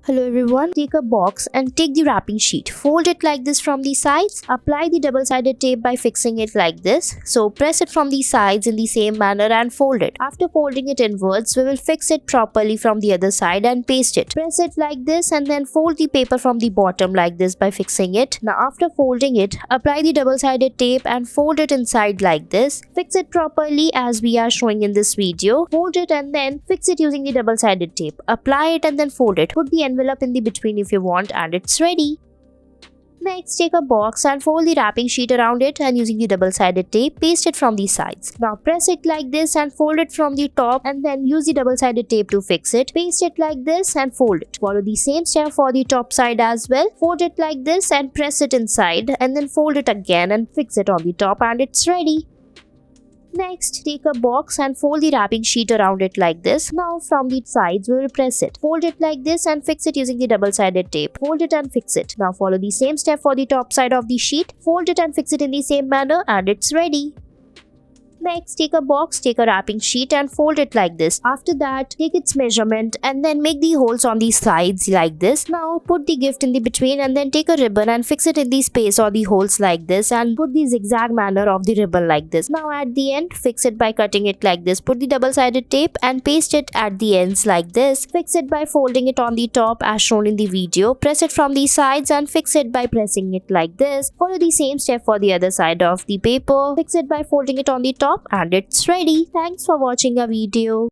Hello everyone, take a box and take the wrapping sheet. Fold it like this from the sides. Apply the double-sided tape by fixing it like this. So press it from the sides in the same manner and fold it. After folding it inwards, we will fix it properly from the other side and paste it. Press it like this and then fold the paper from the bottom like this by fixing it. Now after folding it, apply the double-sided tape and fold it inside like this. Fix it properly as we are showing in this video. Fold it and then fix it using the double-sided tape. Apply it and then fold it. Put the envelope in the between if you want and it's ready. Next, take a box and fold the wrapping sheet around it and using the double-sided tape, paste it from the sides. Now press it like this and fold it from the top and then use the double-sided tape to fix it. Paste it like this and fold it. Follow the same step for the top side as well. Fold it like this and press it inside and then fold it again and fix it on the top and it's ready. Next, take a box and fold the wrapping sheet around it like this. Now from the sides, we will press it. Fold it like this and fix it using the double-sided tape. Fold it and fix it. Now follow the same step for the top side of the sheet. Fold it and fix it in the same manner and it's ready. Next, take a box, take a wrapping sheet and fold it like this. After that, take its measurement and then make the holes on the sides like this. Now, put the gift in the between and then take a ribbon and fix it in the space or the holes like this and put the zigzag manner of the ribbon like this. Now, at the end, fix it by cutting it like this. Put the double-sided tape and paste it at the ends like this. Fix it by folding it on the top as shown in the video. Press it from the sides and fix it by pressing it like this. Follow the same step for the other side of the paper. Fix it by folding it on the top and it's ready. Thanks for watching our video.